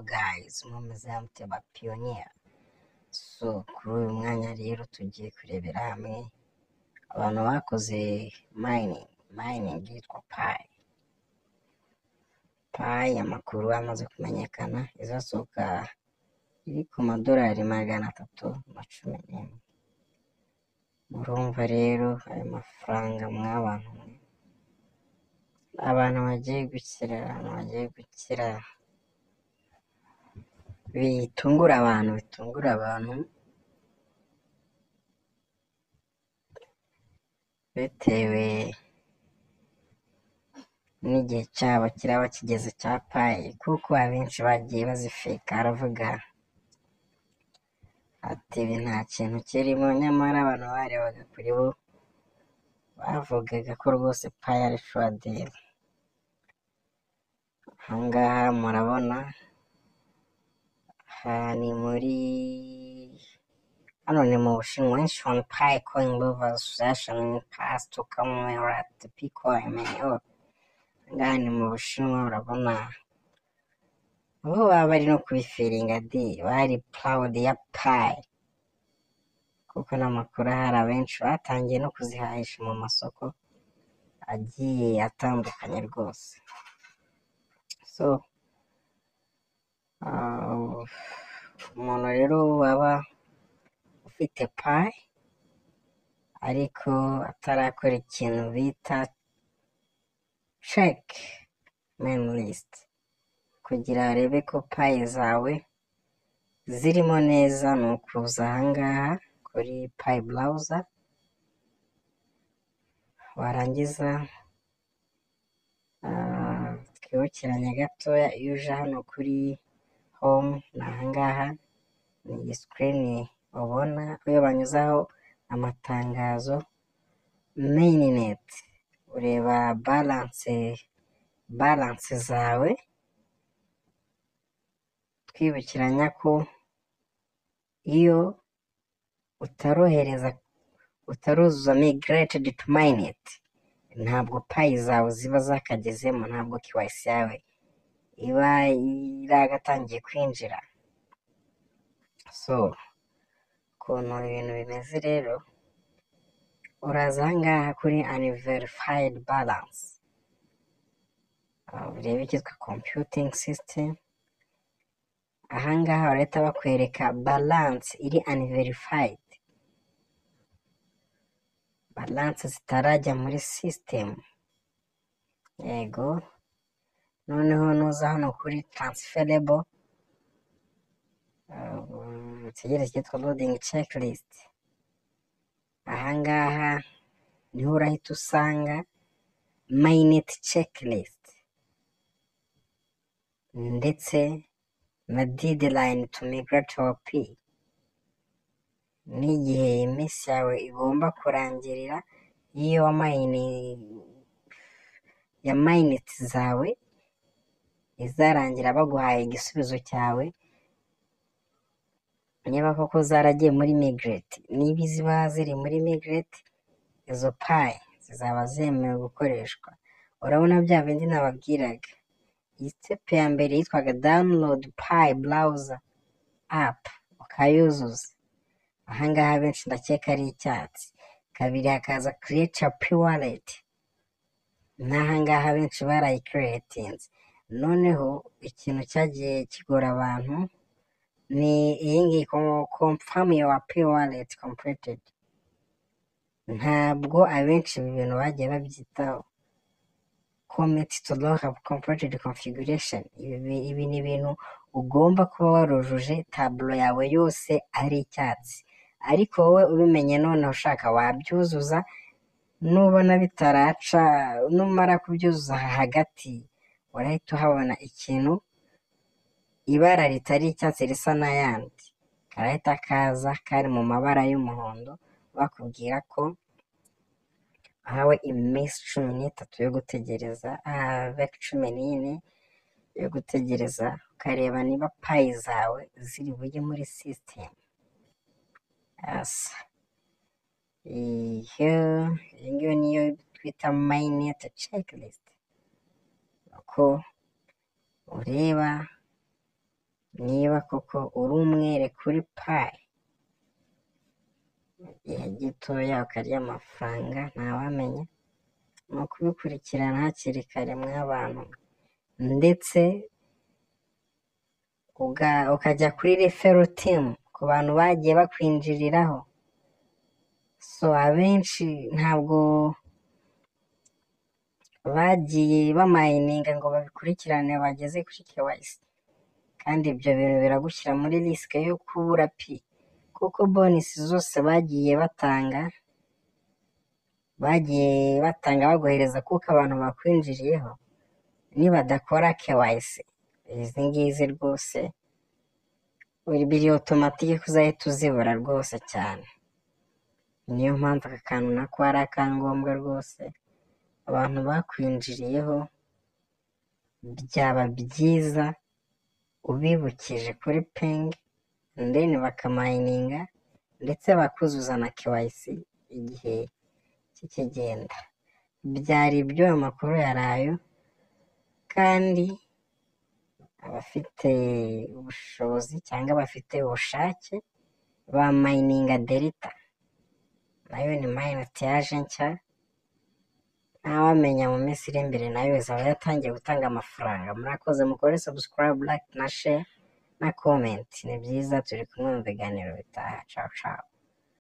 guys, mumeze mute ba pioneer. So kuri uyu mwanya rero tugiye kurebera hamwe abantu bakoze mining yitwa Pi amakuru amaze kumenyekana izasohoka iri ku madolari 311. Murumva rero ayo mafaranga mw'abantu abantu bagiye gukira bitungura abantu bitewe n'igihe cyabo kiraba kigeze cya Pi, kuko abenshi bagiye bazifeka aravuga ati ibi nta kintu kirimo, nyamara abantu barebaga kuri bo bavugaga ko rwose Pi ari fraudeur. Ahangaha murabona hano ni mu Bushinwa. Mention Pi coin lovers association pass to commemorate the Picoin manual. Ahangaha ni mu Bushinwa, urabona aho baba bari no kubifiringa bari proud ya Pi, kuko n'amakuru ahari abenshi batangiye no kuzihahisha mu masoko agiye atandukanye rwose. So umuntu rero waba ufite Pi ariko atarakora ikintu bita check main list kugira arebe ko Pi zawe zirimo neza, ni ukuza ahangaha kuri Pi browser, warangiza twibukiranye gatoya, iyo uje hano kuri home ni ahangaha, ni iyi screen ubona iyo banyuzaho amatangazo mainnet, ureba balance zawe, twibukiranya ko iyo utaruzuza migrated to mainnet ntabwo Pi zawe ziba zakagezemo, ntabwo KYC yawe iba iragatangiye kwinjira. So ukuntu ibintu bimeze rero, uraza ahangaha kuri unverified balance, urebe icyitwa computing system. Ahangaha barahita bakwereka balance iri unverified, balance zitarajya muri system. Yego, noneho nuza hano kuri transferable, utegereze icyitwa loading checklist. Ahangaha niho urahita usanga mainnet checklist ndetse na deadline to migrate to Pi, n'igihe iminsi yawe igomba kurangirira iyo ya mainnet zawe izarangira baguhaye igisubizo cyawe, niba koko zaragiye muri migrate. Niba ziba ziri muri migrate, izo Pi zizaba zemewe gukoreshwa. Urabona bya bindi nababwiraga, iyi step ya mbere yitwaga download Pi browser app ukayuzuza, ahangaha benshi ndakeka ari icyatsi. Kabiri hakaza create a Pi wallet, n'ahangaha benshi barayicreatinze. Noneho ikintu cyagiye kigora abantu ni iyi ngiyi, confirm your Pi wallet completed. Ntabwo abenshi ibi bintu bagiye babyitaho. Commit to not have completed configuration. Ibi ni ibintu ugomba kuba warujuje tablo yawe yose ari icyatsi, ariko wowe ubimenye noneho ushaka wabyuzuza. Nubona bitaraca, numara kubyuzuza hagati urahita uhabona ikintu ibara ritari icyatsi risa n'ayandi, karahita kaza kari mu mabara y'umuhondo, bakubwira ko hawe iminsi 13 yo gutegereza, avec 14 yo gutegereza, ukareba niba Pi zawe ziri bujye muri system. Iyo niyo twita mainnet checklist, uko ureba niba koko uri umwere kuri payi mu gihe gitoya ukarya amafaranga ntawamenya. Ni ukubikurikirana hakiri kare mw'abantu, ndetse ukajya kuri refero timu ku bantu bagiye bakwinjiriraho. So abenshi ntabwo bagiye bamayininga ngo babikurikirane bageze kuri KYC, kandi ibyo bintu biragushyira muri risike yo kubura pi, kuko bonisi zose bagiye batanga baguhereza kuko abantu bakwinjiriyeho nibadakora KYC izi ngizi rwose biri otomatike ko uzahita uzibura rwose cyane. Niyo mpamvu aka kantu nako ari akangombwa rwose, abantu bakwinjiriyeho byaba byiza ubibukije kuri pingi ndeni bakamayininga ndetse bakuzuza na KYC igihe kikigenda. Byari ibyo amakuru yarayo, kandi abafite ubushobozi cyangwa abafite ubushake ba mayininga delita, nayo ni mayinite yaje nshya, ntawamenya mu minsi iri imbere nayo izaba yatangiye gutanga amafaranga. Murakoze, mukore subscribe, like na share na comment. Ni byiza, turi kumwe mu biganiro bitaha. Ciao ciao.